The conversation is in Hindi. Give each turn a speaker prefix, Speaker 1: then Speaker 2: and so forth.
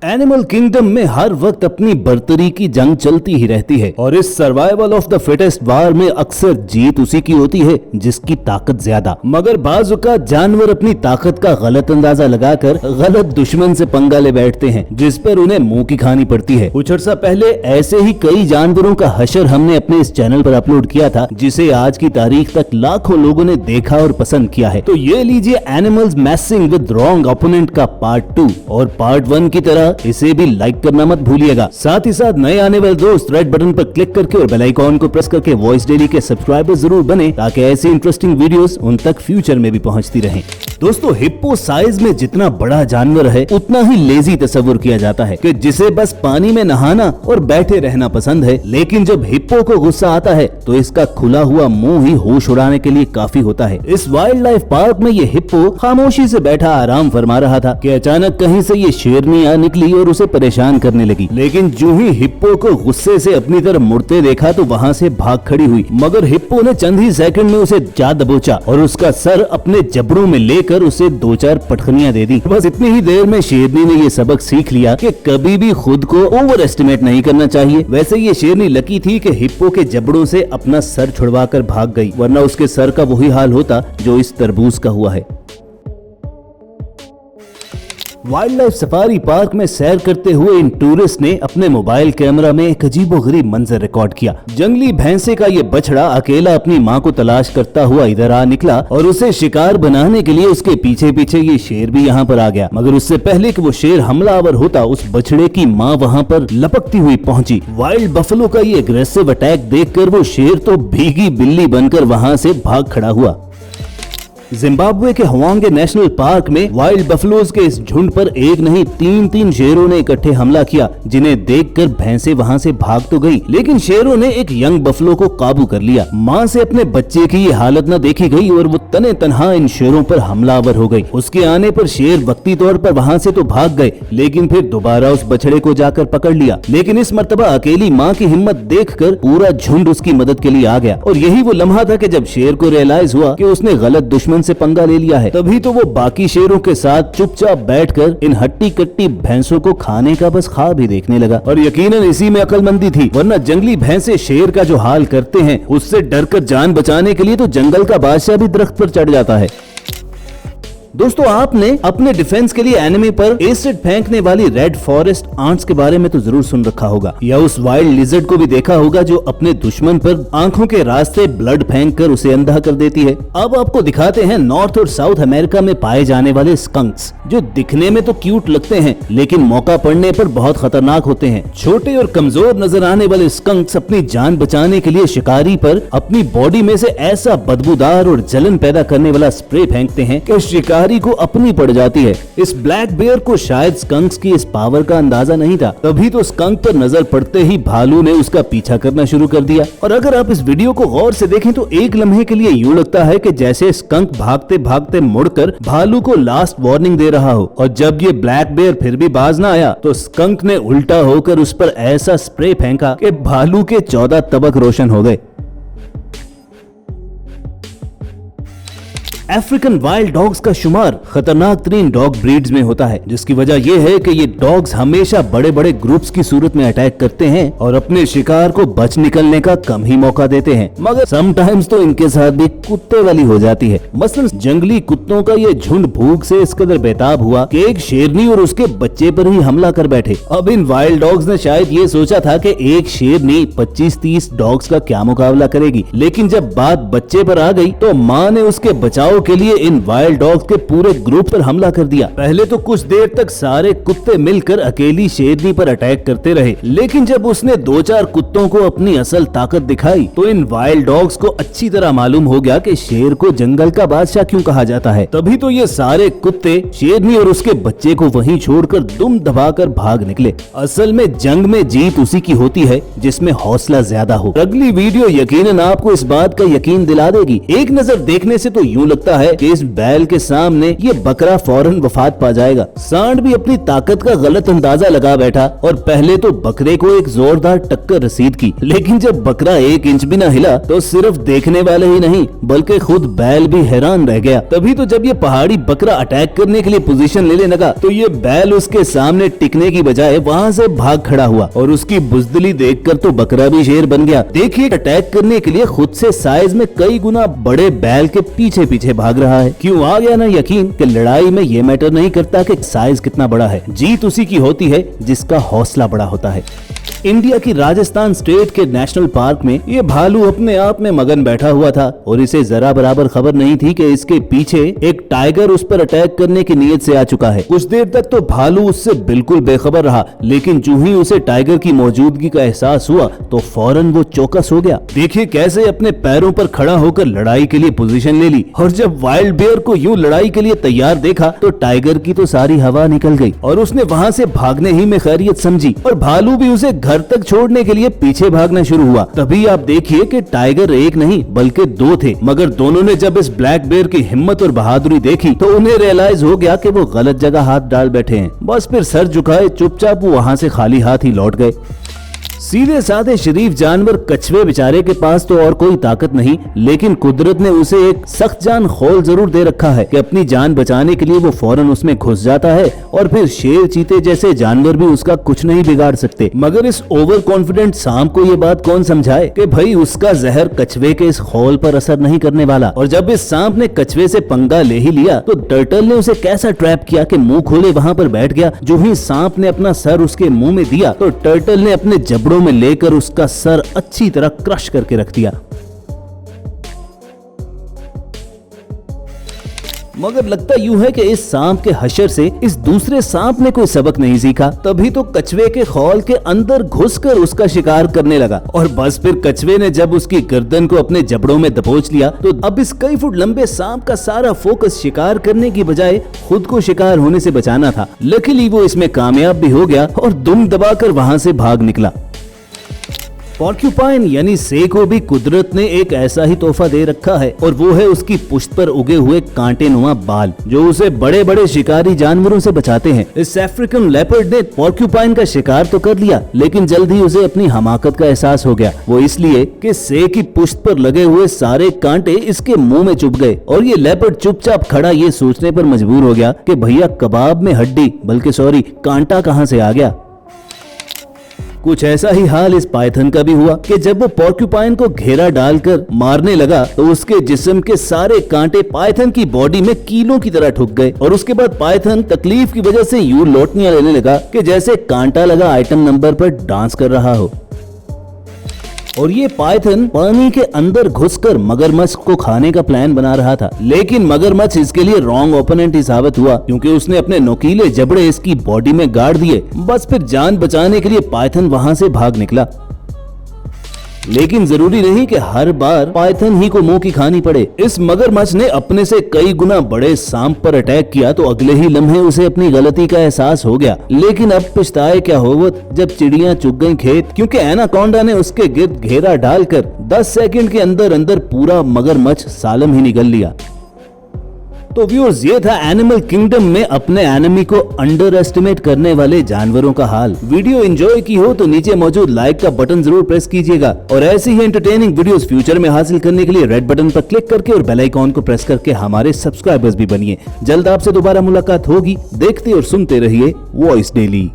Speaker 1: एनिमल किंगडम में हर वक्त अपनी बर्तरी की जंग चलती ही रहती है और इस सर्वाइवल ऑफ द फिटेस्ट वार में अक्सर जीत उसी की होती है जिसकी ताकत ज्यादा। मगर बाज़ औक़ात जानवर अपनी ताकत का गलत अंदाजा लगाकर गलत दुश्मन से पंगा ले बैठते हैं, जिस पर उन्हें मुंह की खानी पड़ती है। कुछ अर्सा पहले ऐसे ही कई जानवरों का हशर हमने अपने इस चैनल पर अपलोड किया था, जिसे आज की तारीख तक लाखों लोगों ने देखा और पसंद किया है। तो ये लीजिए एनिमल्स मैसिंग विद रॉन्ग ओपोनेंट का पार्ट 2, और पार्ट 1 की तरह इसे भी लाइक करना मत भूलिएगा। साथ ही साथ नए आने वाले दोस्त रेड बटन पर क्लिक करके और बेल आइकॉन को प्रेस करके वॉइस डेली के सब्सक्राइबर जरूर बने, ताकि ऐसी इंटरेस्टिंग वीडियोस उन तक फ्यूचर में भी पहुंचती रहें। दोस्तों, हिप्पो साइज में जितना बड़ा जानवर है उतना ही लेजी तस्वुर किया जाता है कि जिसे बस पानी में नहाना और बैठे रहना पसंद है। लेकिन जब हिप्पो को गुस्सा आता है तो इसका खुला हुआ मुंह ही होश उड़ाने के लिए काफी होता है। इस वाइल्ड लाइफ पार्क में ये हिप्पो खामोशी से बैठा आराम फरमा रहा था कि अचानक कहीं से ये शेरनी आ निकली और उसे परेशान करने लगी। लेकिन जो ही हिप्पो को गुस्से से अपनी तरफ मुड़ते देखा तो वहाँ से भाग खड़ी हुई, मगर हिप्पो ने चंद ही सेकंड में उसे जा दबोचा और उसका सर अपने जबड़ों में लेकर उसे 2-4 पटखनियां दे दी। बस इतनी ही देर में शेरनी ने ये सबक सीख लिया कि कभी भी खुद को ओवर एस्टिमेट नहीं करना चाहिए। वैसे ये शेरनी लकी थी कि हिप्पो के जबड़ों से अपना सर छुड़वाकर भाग गई, वरना उसके सर का वही हाल होता जो इस तरबूज का हुआ है। वाइल्ड लाइफ सफारी पार्क में सैर करते हुए इन टूरिस्ट ने अपने मोबाइल कैमरा में एक अजीबोगरीब मंजर रिकॉर्ड किया। जंगली भैंसे का ये बछड़ा अकेला अपनी माँ को तलाश करता हुआ इधर आ निकला और उसे शिकार बनाने के लिए उसके पीछे पीछे ये शेर भी यहाँ पर आ गया। मगर उससे पहले कि वो शेर हमलावर होता, उस बछड़े की माँ वहाँ पर लपकती हुई पहुंची। वाइल्ड बफलो का ये अग्रेसिव अटैक देखकर वो शेर तो भीगी बिल्ली बनकर वहाँ से भाग खड़ा हुआ। जिम्बाब्वे के हवांगे नेशनल पार्क में वाइल्ड बफलोज के इस झुंड पर एक नहीं 3 शेरों ने इकट्ठे हमला किया, जिन्हें देखकर भैंसे वहां से भाग तो गई, लेकिन शेरों ने एक यंग बफलो को काबू कर लिया। मां से अपने बच्चे की ये हालत न देखी गई और वो तने तनहा इन शेरों पर हमलावर हो गई। उसके आने पर शेर वक्ती तौर पर वहां से तो भाग गए, लेकिन फिर दोबारा उस बछड़े को जाकर पकड़ लिया। लेकिन इस मर्तबा अकेली माँ की हिम्मत देखकर पूरा झुंड उसकी मदद के लिए आ गया। और यही वो लम्हा था कि जब शेर को रियलाइज हुआ कि उसने गलत दुश्मन से पंगा ले लिया है, तभी तो वो बाकी शेरों के साथ चुपचाप बैठकर इन हट्टी कट्टी भैंसों को खाने का बस ख्वाब ही देखने लगा। और यकीनन इसी में अक्लमंदी थी, वरना जंगली भैंसे शेर का जो हाल करते हैं उससे डरकर जान बचाने के लिए तो जंगल का बादशाह भी दरख्त पर चढ़ जाता है। दोस्तों, आपने अपने डिफेंस के लिए एनिमी पर एसिड फेंकने वाली रेड फॉरेस्ट आंट्स के बारे में तो जरूर सुन रखा होगा, या उस वाइल्ड लिजर्ड को भी देखा होगा जो अपने दुश्मन पर आंखों के रास्ते ब्लड फेंककर उसे अंधा कर देती है। अब आपको दिखाते हैं नॉर्थ और साउथ अमेरिका में पाए जाने वाले स्कंक्स, जो दिखने में तो क्यूट लगते हैं लेकिन मौका पड़ने पर बहुत खतरनाक होते हैं। छोटे और कमजोर नजर आने वाले स्कंक्स अपनी जान बचाने के लिए शिकारी पर अपनी बॉडी में से ऐसा बदबूदार और जलन पैदा करने वाला स्प्रे फेंकते हैं कि शिकारी को अपनी पड़ जाती है। इस ब्लैक बेयर को शायद स्कंक्स की इस पावर का अंदाजा नहीं था, तभी तो स्कंक पर नजर पड़ते ही भालू ने उसका पीछा करना शुरू कर दिया। और अगर आप इस वीडियो को गौर से देखें तो एक लम्हे के लिए यूं लगता है कि जैसे स्कंक भागते भागते मुड़कर भालू को लास्ट वार्निंग दे रहा हो। और जब ये ब्लैक बेयर फिर भी बाज ना आया तो स्कंक ने उल्टा होकर उस पर ऐसा स्प्रे फेंका कि भालू के 14 तबक रोशन हो गए। अफ्रीकन वाइल्ड डॉग्स का शुमार खतरनाक तरीन डॉग ब्रीड्स में होता है, जिसकी वजह यह है कि ये डॉग्स हमेशा बड़े बड़े ग्रुप्स की सूरत में अटैक करते हैं और अपने शिकार को बच निकलने का कम ही मौका देते हैं। मगर समटाइम्स तो इनके साथ भी कुत्ते वाली हो जाती है। मसलन जंगली कुत्तों का ये झुंड भूख से इस कदर बेताब हुआ कि एक शेरनी और उसके बच्चे पर ही हमला कर बैठे। अब इन वाइल्ड डॉग्स ने शायद ये सोचा था कि एक शेरनी 25-30 डॉग्स का क्या मुकाबला करेगी, लेकिन जब बात बच्चे पर आ गई तो माँ ने उसके बचाव के लिए इन वाइल्ड डॉग्स के पूरे ग्रुप पर हमला कर दिया। पहले तो कुछ देर तक सारे कुत्ते मिलकर अकेली शेरनी पर अटैक करते रहे, लेकिन जब उसने 2-4 कुत्तों को अपनी असल ताकत दिखाई तो इन वाइल्ड डॉग्स को अच्छी तरह मालूम हो गया कि शेर को जंगल का बादशाह क्यों कहा जाता है। तभी तो ये सारे कुत्ते शेरनी और उसके बच्चे को वहीं छोड़कर दुम दबाकर भाग निकले। असल में जंग में जीत उसी की होती है जिसमें हौसला ज्यादा हो। अगली वीडियो यकीनन आपको इस बात का यकीन दिला देगी। एक नजर देखने से तो यूं लगता लगता है कि इस बैल के सामने ये बकरा फौरन वफात पा जाएगा। सांड भी अपनी ताकत का गलत अंदाजा लगा बैठा और पहले तो बकरे को एक जोरदार टक्कर रसीद की, लेकिन जब बकरा 1 इंच भी न हिला तो सिर्फ देखने वाले ही नहीं बल्कि खुद बैल भी हैरान रह गया। तभी तो जब ये पहाड़ी बकरा अटैक करने के लिए पोजीशन लेने लगा तो ये बैल उसके सामने टिकने की बजाय वहाँ से भाग खड़ा हुआ और उसकी बुजदिली देखकर तो बकरा भी शेर बन गया। देखिए अटैक करने के लिए खुद से साइज में कई गुना बड़े बैल के पीछे पीछे भाग रहा है। क्यों आ गया ना यकीन कि लड़ाई में ये मैटर नहीं करता कि साइज कितना बड़ा है, जीत उसी की होती है जिसका हौसला बड़ा होता है। इंडिया की राजस्थान स्टेट के नेशनल पार्क में ये भालू अपने आप में मगन बैठा हुआ था और इसे जरा बराबर खबर नहीं थी कि इसके पीछे एक टाइगर उस पर अटैक करने की नीयत से आ चुका है। कुछ देर तक तो भालू उससे बिल्कुल बेखबर रहा, लेकिन जो ही उसे टाइगर की मौजूदगी का एहसास हुआ तो फौरन वो चौकस हो गया। देखिए कैसे अपने पैरों पर खड़ा होकर लड़ाई के लिए पोजीशन ले ली, और जब वाइल्ड बेयर को यूं लड़ाई के लिए तैयार देखा तो टाइगर की तो सारी हवा निकल गई और उसने वहाँ से भागने ही में खैरियत समझी और भालू भी उसे घर तक छोड़ने के लिए पीछे भागना शुरू हुआ। तभी आप देखिए कि टाइगर एक नहीं बल्कि 2 थे, मगर दोनों ने जब इस ब्लैक बेयर की हिम्मत और बहादुरी देखी तो उन्हें रियलाइज हो गया कि वो गलत जगह हाथ डाल बैठे हैं। बस फिर सर झुकाए चुपचाप वो वहाँ से खाली हाथ ही लौट गए। सीधे साधे शरीफ जानवर कछुए बेचारे के पास तो और कोई ताकत नहीं, लेकिन कुदरत ने उसे एक सख्त जान खोल जरूर दे रखा है कि अपनी जान बचाने के लिए वो फौरन उसमें घुस जाता है और फिर शेर चीते जैसे जानवर भी उसका कुछ नहीं बिगाड़ सकते। मगर इस ओवर कॉन्फिडेंट सांप को ये बात कौन समझाए कि भाई उसका जहर कछुए के इस खोल पर असर नहीं करने वाला। और जब इस सांप ने कछुए से पंगा ले ही लिया तो टर्टल ने उसे कैसा ट्रैप किया कि मुंह खोले वहाँ पर बैठ गया। जो ही सांप ने अपना सर उसके मुंह में दिया तो टर्टल ने अपने जबड़ों में लेकर उसका सर अच्छी तरह क्रश करके रख दिया। मगर लगता यूं है कि इस सांप के हशर से इस दूसरे सांप ने कोई सबक नहीं सीखा। तभी तो कछुए के खोल के अंदर घुसकर उसका शिकार करने लगा और बस फिर कछुए ने जब उसकी गर्दन को अपने जबड़ों में दबोच लिया तो अब इस कई फुट लंबे सांप का सारा फोकस शिकार करने की बजाय खुद को शिकार होने से बचाना था। लकीली वो इसमें कामयाब भी हो गया और दुम दबाकर वहां से भाग निकला। पॉर्क्यूपाइन यानी से को भी कुदरत ने एक ऐसा ही तोहफा दे रखा है और वो है उसकी पुश्त पर उगे हुए कांटेनुमा बाल जो उसे बड़े बड़े शिकारी जानवरों से बचाते हैं। इस अफ्रीकन लेपर्ड ने पॉर्क्यूपाइन का शिकार तो कर लिया, लेकिन जल्द ही उसे अपनी हमाकत का एहसास हो गया। वो इसलिए कि से की पुश्त पर लगे हुए सारे कांटे इसके मुंह में चुभ गए और ये लेपर्ड चुपचाप खड़ा ये सोचने पर मजबूर हो गया कि भैया कबाब में हड्डी बल्कि सॉरी कांटा कहाँ से आ गया। कुछ ऐसा ही हाल इस पाइथन का भी हुआ कि जब वो पॉर्क्यूपाइन को घेरा डालकर मारने लगा तो उसके जिस्म के सारे कांटे पाइथन की बॉडी में कीलों की तरह ठुक गए और उसके बाद पाइथन तकलीफ की वजह से यूं लोटनियां लेने लगा कि जैसे कांटा लगा आइटम नंबर पर डांस कर रहा हो। और ये पाइथन पानी के अंदर घुसकर मगरमच्छ को खाने का प्लान बना रहा था, लेकिन मगरमच्छ इसके लिए रॉन्ग ओपोनेंट ही साबित हुआ क्योंकि उसने अपने नुकीले जबड़े इसकी बॉडी में गाड़ दिए। बस फिर जान बचाने के लिए पाइथन वहां से भाग निकला। लेकिन जरूरी नहीं कि हर बार पाइथन ही को मुंह की खानी पड़े। इस मगरमच्छ ने अपने से कई गुना बड़े सांप पर अटैक किया तो अगले ही लम्हे उसे अपनी गलती का एहसास हो गया। लेकिन अब पछताए क्या होवत जब चिड़ियां चुग गईं खेत, क्योंकि एनाकोंडा ने उसके गिर्द घेरा डालकर 10 सेकंड के अंदर अंदर पूरा मगरमच्छ सालम ही निगल लिया। तो व्यूअर्स, ये था एनिमल किंगडम में अपने एनिमी को अंडर एस्टिमेट करने वाले जानवरों का हाल। वीडियो एंजॉय की हो तो नीचे मौजूद लाइक का बटन जरूर प्रेस कीजिएगा और ऐसी ही एंटरटेनिंग वीडियोस फ्यूचर में हासिल करने के लिए रेड बटन पर क्लिक करके और बेल आइकॉन को प्रेस करके हमारे सब्सक्राइबर्स भी बनिए। जल्द आपसे दोबारा मुलाकात होगी। देखते और सुनते रहिए वॉइस डेली।